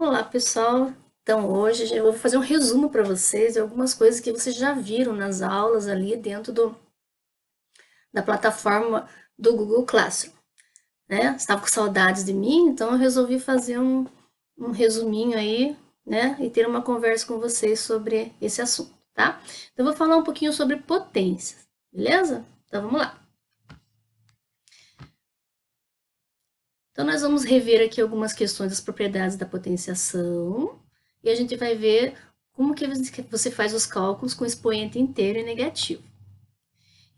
Olá, pessoal. Então, hoje eu vou fazer um resumo para vocês de algumas coisas que vocês já viram nas aulas ali dentro da plataforma do Google Classroom, né? Você estava com saudades de mim, então eu resolvi fazer um resuminho aí, né? E ter uma conversa com vocês sobre esse assunto, tá? Então, eu vou falar um pouquinho sobre potências, beleza? Então, vamos lá. Então, nós vamos rever aqui algumas questões das propriedades da potenciação e a gente vai ver como que você faz os cálculos com expoente inteiro e negativo.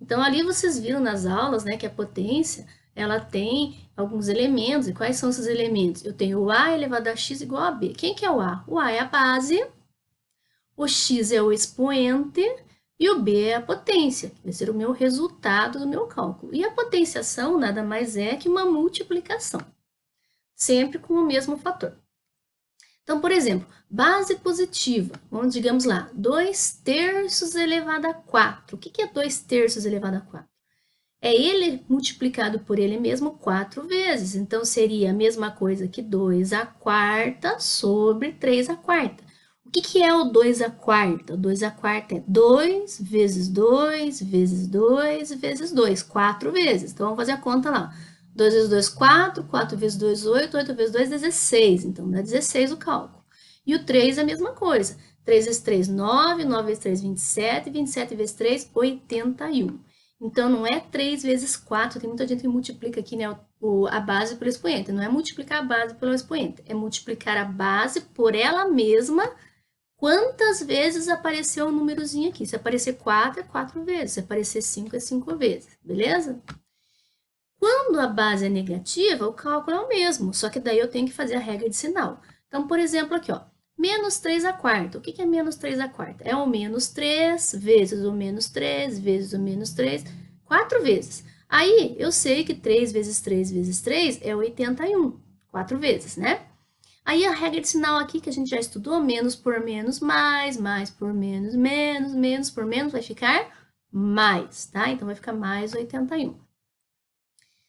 Então, ali vocês viram nas aulas, né, que a potência, ela tem alguns elementos. E quais são esses elementos? Eu tenho o a elevado a x igual a b. Quem que é o a? O a é a base, o x é o expoente e o b é a potência, que vai ser o meu resultado do meu cálculo. E a potenciação nada mais é que uma multiplicação, sempre com o mesmo fator. Então, por exemplo, base positiva, vamos, digamos lá, 2/3 elevado a 4. O que é 2/3 elevado a 4? É ele multiplicado por ele mesmo 4 vezes. Então, seria a mesma coisa que 2/4 sobre 3/4. O que é o 2/4? O 2/4 é 2 vezes 2 vezes 2 vezes 2, 4 vezes. Então, vamos fazer a conta lá. 2 vezes 2, 4, 4 vezes 2, 8, 8 vezes 2, 16. Então, dá 16 o cálculo. E o 3 é a mesma coisa. 3 vezes 3, 9, 9 vezes 3, 27, 27 vezes 3, 81. Então, não é 3 vezes 4, tem muita gente que multiplica aqui, né, a base pelo expoente. Não é multiplicar a base pelo expoente, é multiplicar a base por ela mesma. Quantas vezes apareceu o númerozinho aqui? Se aparecer 4, é 4 vezes. Se aparecer 5, é 5 vezes. Beleza? Quando a base é negativa, o cálculo é o mesmo, só que daí eu tenho que fazer a regra de sinal. Então, por exemplo, aqui, ó, menos 3/4. O que é menos 3/4? É o menos 3 vezes o menos 3 vezes o menos 3, 4 vezes. Aí, eu sei que 3 vezes 3 vezes 3 é 81, 4 vezes, né? Aí, a regra de sinal aqui, que a gente já estudou, menos por menos, mais por menos, menos por menos, vai ficar mais, tá? Então, vai ficar mais 81.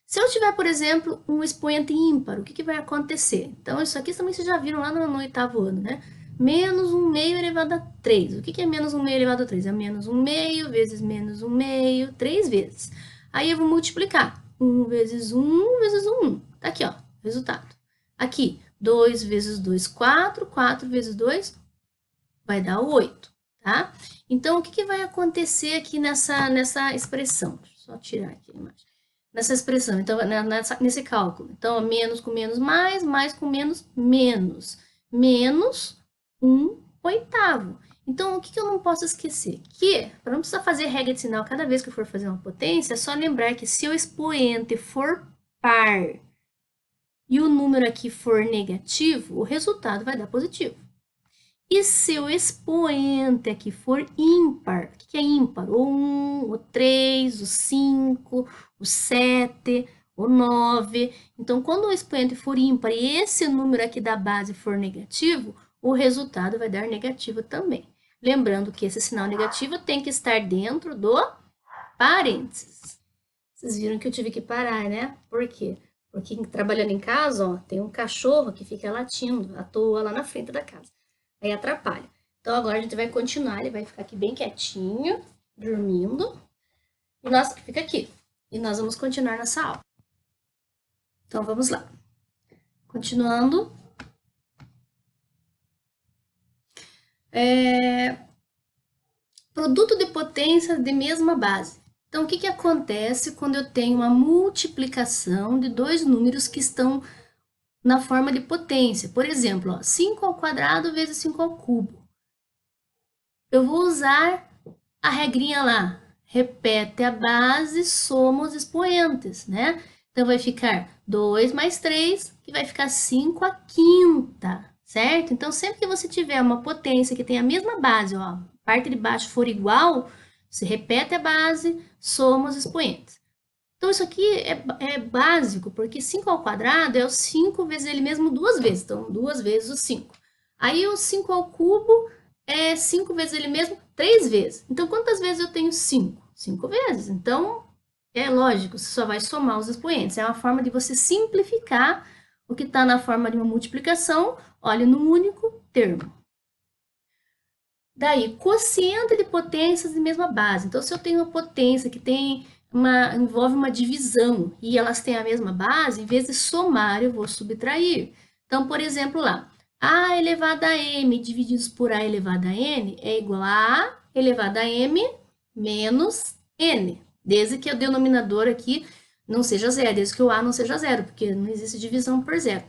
Se eu tiver, por exemplo, um expoente ímpar, o que vai acontecer? Então, isso aqui também vocês já viram lá no oitavo ano, né? Menos 1/2 elevado a 3. O que é menos 1/2 elevado a 3? É menos 1/2 vezes menos 1/2, 3 vezes. Aí eu vou multiplicar. 1 vezes 1 vezes 1. Tá aqui, ó, resultado. Aqui, 2 vezes 2, 4. 4 vezes 2 vai dar 8, tá? Então, o que vai acontecer aqui nessa expressão? Deixa eu só tirar aqui a imagem. Nessa expressão, então, nesse cálculo. Então, menos com menos, mais com menos, menos. Menos 1/8. Então, o que eu não posso esquecer? Que, para não precisar fazer regra de sinal cada vez que eu for fazer uma potência, é só lembrar que se o expoente for par e o número aqui for negativo, o resultado vai dar positivo. E se o expoente aqui for ímpar, o que é ímpar? O 1, o 3, o 5, o 7, o 9. Então, quando o expoente for ímpar e esse número aqui da base for negativo, o resultado vai dar negativo também. Lembrando que esse sinal negativo tem que estar dentro do parênteses. Vocês viram que eu tive que parar, né? Por quê? Porque trabalhando em casa, ó, tem um cachorro que fica latindo à toa lá na frente da casa. Aí atrapalha. Então, agora a gente vai continuar, ele vai ficar aqui bem quietinho, dormindo. E nós, fica aqui. E nós vamos continuar nossa aula. Então, vamos lá. Continuando. Produto de potência de mesma base. Então, o que acontece quando eu tenho uma multiplicação de dois números que estão na forma de potência? Por exemplo, ó, 5² vezes 5². Eu vou usar a regrinha lá. Repete a base, soma os expoentes, né? Então, vai ficar 2 mais 3, que vai ficar 5/5, certo? Então, sempre que você tiver uma potência que tem a mesma base, ó, a parte de baixo for igual, você repete a base, soma os expoentes. Então, isso aqui é básico, porque 5² é o 5 vezes ele mesmo duas vezes. Então, 2 vezes o 5. Aí, o 5³ é 5 vezes ele mesmo 3 vezes. Então, quantas vezes eu tenho 5? 5 vezes. Então, é lógico, você só vai somar os expoentes. É uma forma de você simplificar O que está na forma de uma multiplicação, olhe no único termo. Daí, quociente de potências de mesma base. Então, se eu tenho uma potência que envolve uma divisão e elas têm a mesma base, em vez de somar, eu vou subtrair. Então, por exemplo, lá, A elevado a M divididos por A elevado a N é igual a A elevado a M menos N. Desde que o denominador aqui não seja zero, desde que o A não seja zero, porque não existe divisão por zero.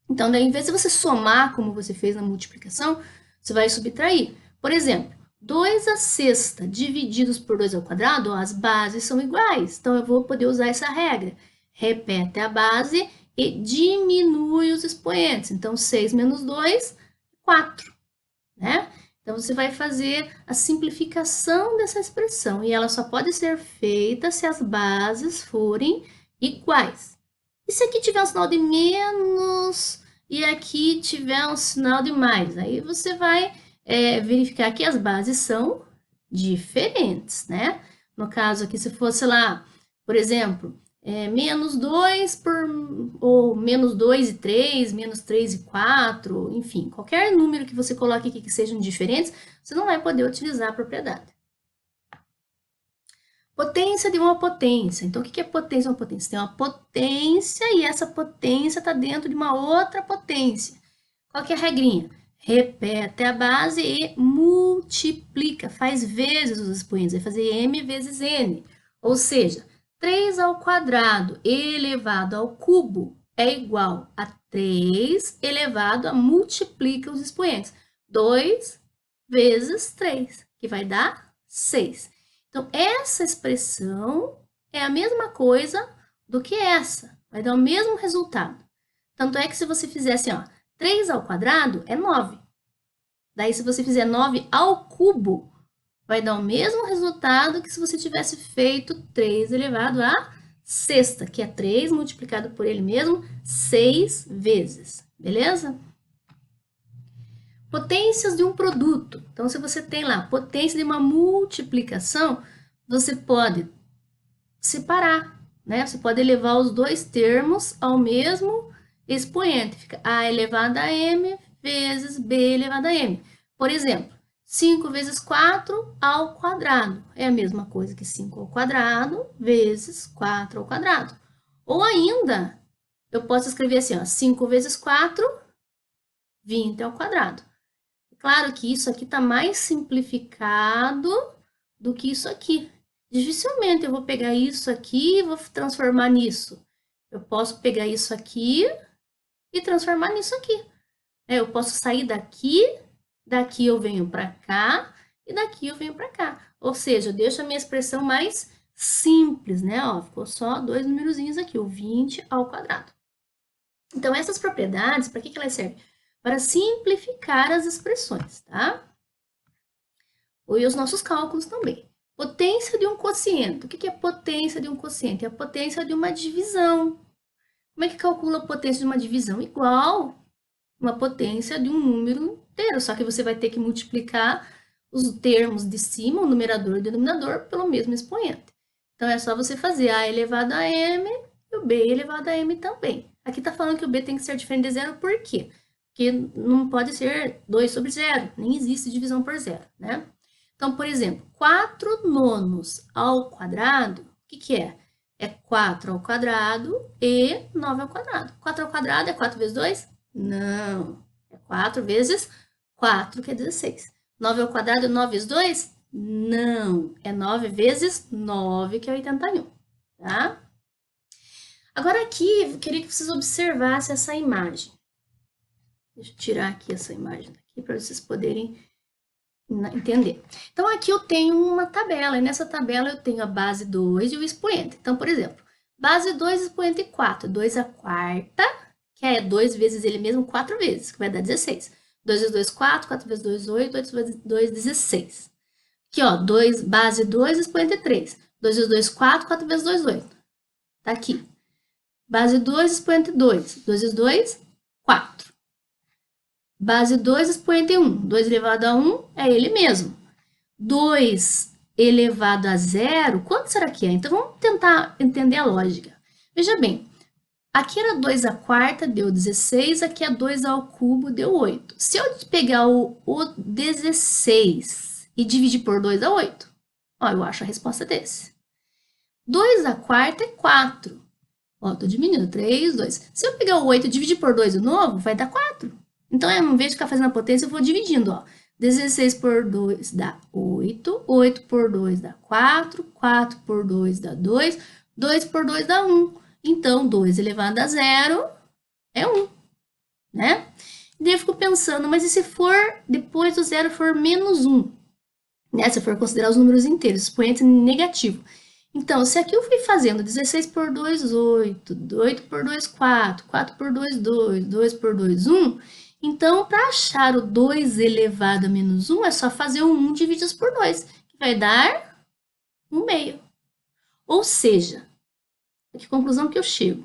Então, daí, em vez de você somar, como você fez na multiplicação, você vai subtrair. Por exemplo, 2 à sexta divididos por 2 ao quadrado, ó, as bases são iguais. Então, eu vou poder usar essa regra. Repete a base e diminui os expoentes. Então, 6 menos 2, 4. Né? Então, você vai fazer a simplificação dessa expressão. E ela só pode ser feita se as bases forem iguais. E se aqui tiver um sinal de menos e aqui tiver um sinal de mais? Aí você vai verificar que as bases são diferentes, né? No caso aqui, se fosse lá, por exemplo, menos 2 ou menos 2 e 3, menos 3 e 4, enfim, qualquer número que você coloque aqui que sejam diferentes, você não vai poder utilizar a propriedade. Potência de uma potência. Então, o que é potência de uma potência? Tem uma potência e essa potência está dentro de uma outra potência. Qual que é a regrinha? Repete a base e multiplica, faz vezes os expoentes, vai fazer m vezes n. Ou seja, 3 ao quadrado elevado ao cubo é igual a 3 elevado a multiplica os expoentes. 2 vezes 3, que vai dar 6. Então, essa expressão é a mesma coisa do que essa. Vai dar o mesmo resultado. Tanto é que se você fizer assim, ó, 3 ao quadrado é 9. Daí, se você fizer 9 ao cubo, vai dar o mesmo resultado que se você tivesse feito 3 elevado à sexta, que é 3 multiplicado por ele mesmo 6 vezes. Beleza? Potências de um produto. Então, se você tem lá potência de uma multiplicação, você pode separar, né? Você pode elevar os dois termos ao mesmo expoente. Fica A elevado a M vezes B elevado a M. Por exemplo, 5 vezes 4 ao quadrado. É a mesma coisa que 5 ao quadrado vezes 4 ao quadrado. Ou ainda, eu posso escrever assim, ó, 5 vezes 4, 20 ao quadrado. Claro que isso aqui está mais simplificado do que isso aqui. Dificilmente eu vou pegar isso aqui e vou transformar nisso. Eu posso pegar isso aqui e transformar nisso aqui. Eu posso sair daqui, daqui eu venho para cá e daqui eu venho para cá. Ou seja, eu deixo a minha expressão mais simples, né? Ó, ficou só dois numerozinhos aqui, o 20 ao quadrado. Então, essas propriedades, para que elas servem? Para simplificar as expressões, tá? E os nossos cálculos também. Potência de um quociente. O que é potência de um quociente? É a potência de uma divisão. Como é que calcula a potência de uma divisão? Igual uma potência de um número inteiro, só que você vai ter que multiplicar os termos de cima, o numerador e o denominador, pelo mesmo expoente. Então, é só você fazer A elevado a M e o B elevado a M também. Aqui está falando que o B tem que ser diferente de zero, por quê? Porque não pode ser 2 sobre zero, nem existe divisão por zero, né? Então, por exemplo, 4 nonos ao quadrado, o que é? É 4 ao quadrado e 9 ao quadrado. 4 ao quadrado é 4 vezes 2? Não. É 4 vezes 4, que é 16. 9 ao quadrado é 9 vezes 2? Não. É 9 vezes 9, que é 81. Tá? Agora aqui, eu queria que vocês observassem essa imagem. Deixa eu tirar aqui essa imagem daqui para vocês poderem entender. Então, aqui eu tenho uma tabela, e nessa tabela eu tenho a base 2 e o expoente. Então, por exemplo, base 2, expoente 4, 2 a quarta, que é 2 vezes ele mesmo 4 vezes, que vai dar 16. 2 vezes 2, 4, 4 vezes 2, 8, 8 vezes 2, 16. Aqui, ó, base 2, expoente 3. 2 vezes 2, 4, 4 vezes 2, 8. Tá aqui. Base 2, expoente 2. 2 vezes 2, 4. Base 2, expoente 1. 2 elevado a 1 é ele mesmo. 2 elevado a 0, quanto será que é? Então, vamos tentar entender a lógica. Veja bem, Aqui era 2 à quarta, deu 16. Aqui é 2 ao cubo, deu 8. Se eu pegar o 16 e dividir por 2 dá 8. Ó, eu acho a resposta desse. 2 à quarta é 4. Ó, tô diminuindo. 3, 2. Se eu pegar o 8 e dividir por 2 de novo, vai dar 4. Então, em vez de ficar fazendo a potência, eu vou dividindo, ó. 16 por 2 dá 8. 8 por 2 dá 4. 4 por 2 dá 2. 2 por 2 dá 1. Então, 2 elevado a 0 é 1, né? E daí eu fico pensando, mas e se for, depois do zero for menos 1? Né? Se for considerar os números inteiros, expoente negativo. Então, se aqui eu fui fazendo 16 por 2, 8, 8 por 2, 4, 4 por 2, 2, 2 por 2, 1. Então, para achar o 2 elevado a menos 1, é só fazer o 1 dividido por 2, que vai dar 1 meio. Ou seja, que conclusão que eu chego?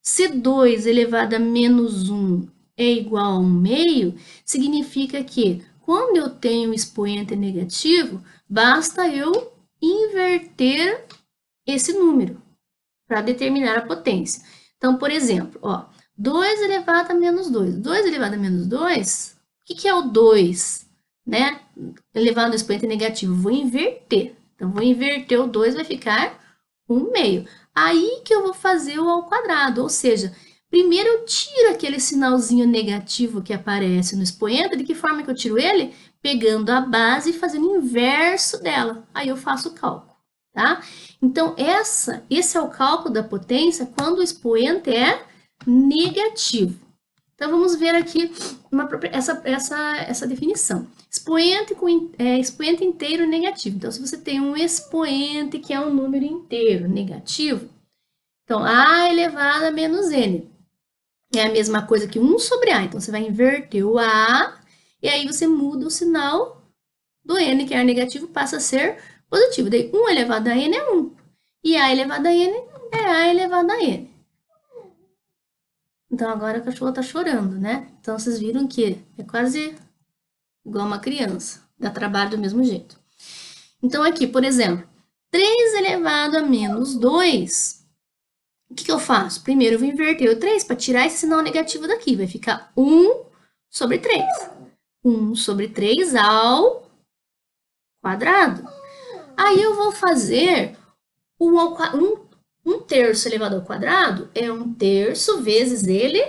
Se 2 elevado a menos 1 é igual a 1 meio, significa que quando eu tenho um expoente negativo, basta eu inverter esse número para determinar a potência. Então, por exemplo, ó, 2 elevado a menos 2. 2 elevado a menos 2, o que é o 2? Né? Elevado ao expoente negativo, vou inverter. Então, vou inverter o 2, vai ficar 1 meio. Aí que eu vou fazer o ao quadrado, ou seja, primeiro eu tiro aquele sinalzinho negativo que aparece no expoente. De que forma que eu tiro ele? Pegando a base e fazendo o inverso dela. Aí eu faço o cálculo, tá? Então, esse é o cálculo da potência quando o expoente é negativo. Então, vamos ver aqui essa definição. Expoente inteiro negativo. Então, se você tem um expoente que é um número inteiro negativo, então, A elevado a menos N é a mesma coisa que 1 sobre A. Então, você vai inverter o A e aí você muda o sinal do N, que é negativo, passa a ser positivo. Daí, 1 elevado a N é 1. E A elevado a N é A elevado a N. Então, agora a cachorra tá chorando, né? Então, vocês viram que é quase igual uma criança. Dá trabalho do mesmo jeito. Então, aqui, por exemplo, 3 elevado a menos 2. O que eu faço? Primeiro, eu vou inverter o 3 para tirar esse sinal negativo daqui. Vai ficar 1 sobre 3. 1 sobre 3 ao quadrado. Aí, eu vou fazer um terço elevado ao quadrado é 1/3 vezes ele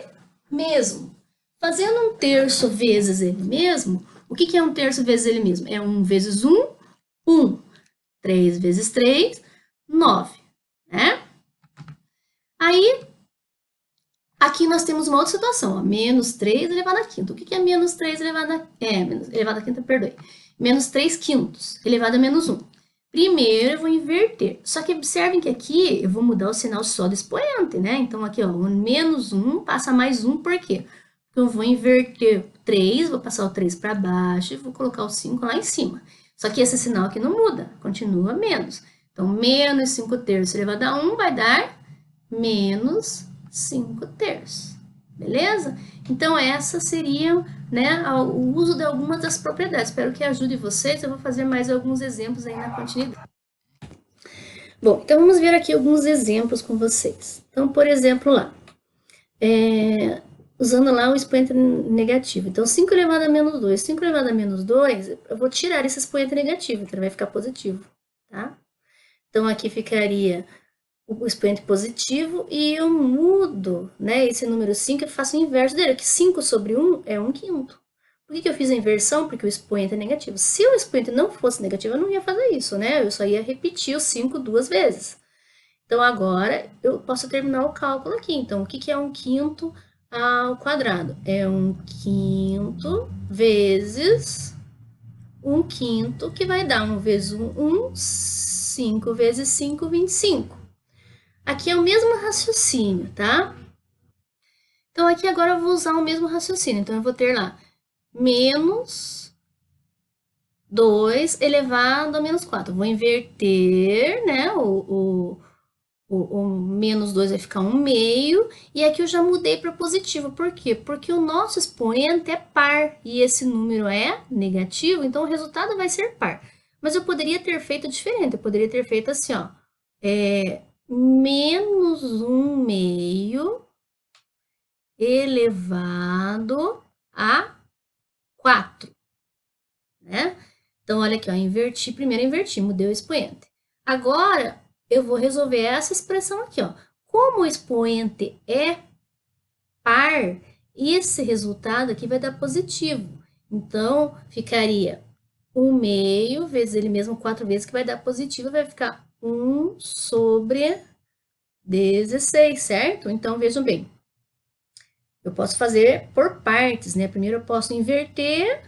mesmo. Fazendo 1/3 vezes ele mesmo, o que é 1/3 vezes ele mesmo? É 1 vezes 1, 1. 3 vezes 3, 9, né? Aí, aqui nós temos uma outra situação, ó, menos 3 elevado a quinta. O que é menos 3 elevado a... elevado a quinta, perdoe. Menos 3 quintos elevado a menos 1. Primeiro, eu vou inverter. Só que observem que aqui eu vou mudar o sinal só do expoente, né? Então, aqui, ó, o menos 1 passa mais 1, por quê? Porque eu vou inverter 3, vou passar o 3 para baixo e vou colocar o 5 lá em cima. Só que esse sinal aqui não muda, continua menos. Então, menos 5/3 elevado a 1 vai dar menos 5/3. Beleza? Então, essas seriam, né, o uso de algumas das propriedades. Espero que ajude vocês. Eu vou fazer mais alguns exemplos aí na continuidade. Bom, então vamos ver aqui alguns exemplos com vocês. Então, por exemplo, lá, usando lá o expoente negativo. Então, 5 elevado a menos 2. 5 elevado a menos 2, eu vou tirar esse expoente negativo, então ele vai ficar positivo, tá? Então, aqui ficaria o expoente positivo e eu mudo, né, esse número 5, eu faço o inverso dele, que 5 sobre 1 é 1/5. Por que eu fiz a inversão? Porque o expoente é negativo. Se o expoente não fosse negativo, eu não ia fazer isso, né? Eu só ia repetir o 5 duas vezes. Então, agora, eu posso terminar o cálculo aqui. Então, o que é 1/5 ao quadrado? É 1/5 vezes 1/5, que vai dar 1 vezes 1, 5 vezes 5, 25. Aqui é o mesmo raciocínio, tá? Então, aqui agora eu vou usar o mesmo raciocínio. Então, eu vou ter lá menos 2 elevado a menos 4. Eu vou inverter, né? O menos 2 vai ficar 1 meio. E aqui eu já mudei para positivo. Por quê? Porque o nosso expoente é par e esse número é negativo, então o resultado vai ser par. Mas eu poderia ter feito diferente. Eu poderia ter feito assim, ó. Menos 1 meio elevado a 4, né? Então, olha aqui, ó, inverti, primeiro inverti, mudei o expoente. Agora, eu vou resolver essa expressão aqui, ó. Como o expoente é par, esse resultado aqui vai dar positivo. Então, ficaria 1/2 vezes ele mesmo 4 vezes, que vai dar positivo, vai ficar 1 sobre 16, certo? Então, vejam bem. Eu posso fazer por partes, né? Primeiro eu posso inverter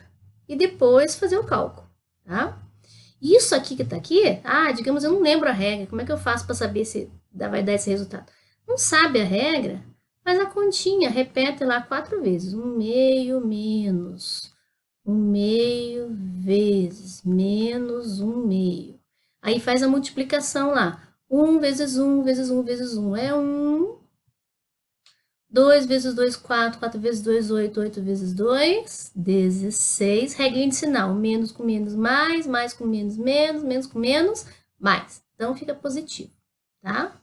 e depois fazer o cálculo, tá? Isso aqui que tá aqui, digamos, eu não lembro a regra. Como é que eu faço para saber se vai dar esse resultado? Não sabe a regra? Faz a continha, repete lá 4 vezes. 1/2 menos 1/2 vezes menos 1/2. Aí faz a multiplicação lá. 1 vezes 1 vezes 1 vezes 1 é 1. 2 vezes 2, 4. 4 vezes 2, 8. 8 vezes 2, 16. Regrinha de sinal. Menos com menos, mais com menos, menos com menos, mais. Então, fica positivo, tá?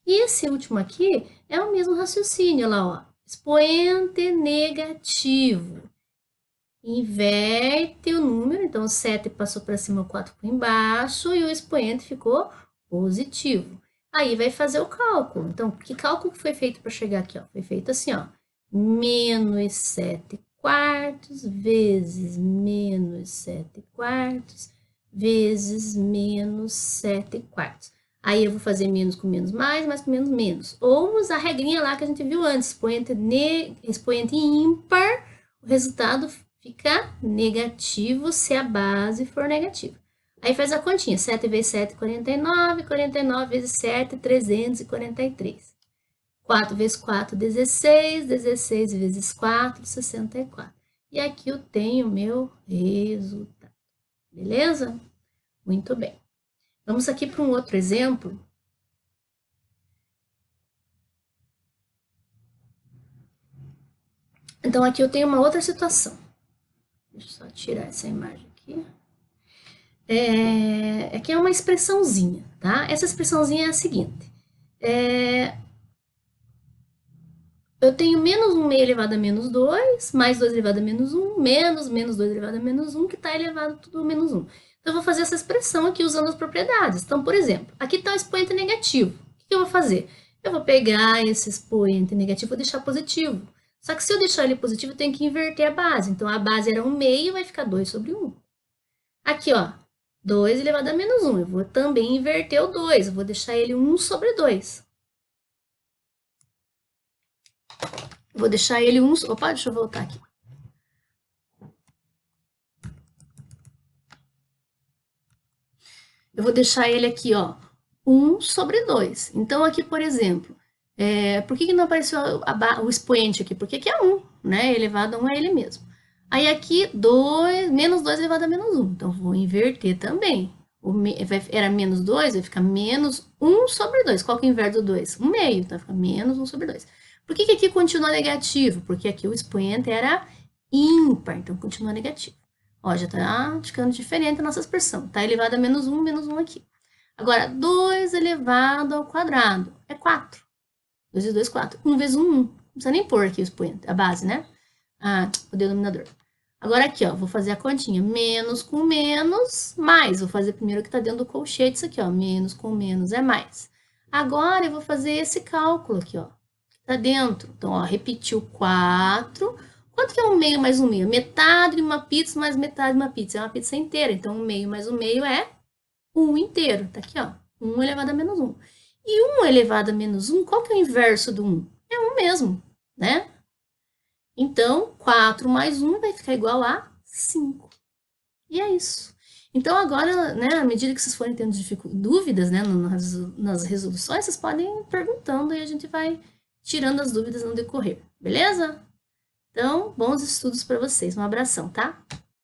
E esse último aqui é o mesmo raciocínio, olha lá, ó. Expoente negativo. Inverte o número, então o 7 passou para cima, o 4 para embaixo, e o expoente ficou positivo. Aí vai fazer o cálculo. Então, que cálculo foi feito para chegar aqui? Ó? Foi feito assim, ó. Menos 7 quartos vezes menos 7 quartos vezes menos 7 quartos. Aí eu vou fazer menos com menos mais com menos menos. Ou usar a regrinha lá que a gente viu antes, expoente ímpar, o resultado fica negativo se a base for negativa. Aí faz a continha, 7 vezes 7, 49, 49 vezes 7, 343. 4 vezes 4, 16, 16 vezes 4, 64. E aqui eu tenho o meu resultado, beleza? Muito bem. Vamos aqui para um outro exemplo. Então, aqui eu tenho uma outra situação. Deixa eu só tirar essa imagem aqui. Aqui é uma expressãozinha, tá? Essa expressãozinha é a seguinte. Eu tenho menos 1/2 elevado a menos 2, mais 2 elevado a menos 1, menos 2 elevado a menos 1, que está elevado tudo a menos 1. Então, eu vou fazer essa expressão aqui usando as propriedades. Então, por exemplo, aqui está o expoente negativo. O que eu vou fazer? Eu vou pegar esse expoente negativo e vou deixar positivo. Só que se eu deixar ele positivo, eu tenho que inverter a base. Então, a base era 1/2, vai ficar 2 sobre 1. Aqui, ó, 2 elevado a menos 1. Eu vou também inverter o 2. Eu vou deixar ele 1 sobre 2. Eu vou deixar ele 1... Opa, deixa eu voltar aqui. Eu vou deixar ele aqui, ó, 1 sobre 2. Então, aqui, por exemplo, por que não apareceu o expoente aqui? Porque aqui é 1, né? Elevado a 1 é ele mesmo. Aí aqui, menos 2 elevado a menos 1. Então, vou inverter também. Era menos 2, vai ficar menos 1 sobre 2. Qual que é o inverso do 2? 1/2, então fica menos 1 sobre 2. Por que aqui continua negativo? Porque aqui o expoente era ímpar, então continua negativo. Ó, já tá ficando diferente a nossa expressão. Tá elevado a menos 1 aqui. Agora, 2 elevado ao quadrado é 4. 2 vezes 2, 4. 1 vezes 1, 1. Não precisa nem pôr aqui o expoente, a base, né? O denominador. Agora aqui, ó, vou fazer a continha. Menos com menos, mais. Vou fazer primeiro o que está dentro do colchete, isso aqui, ó. Menos com menos é mais. Agora eu vou fazer esse cálculo aqui, ó. Tá dentro. Então, ó, repetiu 4. Quanto que é 1/2 mais 1/2? Metade de uma pizza mais metade de uma pizza. É uma pizza inteira. Então, 1/2 mais 1/2 é 1 inteiro. Tá aqui, ó. 1 elevado a menos 1. E 1 elevado a menos 1, qual que é o inverso do 1? É 1 mesmo, né? Então, 4 mais 1 vai ficar igual a 5. E é isso. Então, agora, né, à medida que vocês forem tendo dúvidas, né, nas resoluções, vocês podem ir perguntando e a gente vai tirando as dúvidas no decorrer, beleza? Então, bons estudos para vocês. Um abração, tá?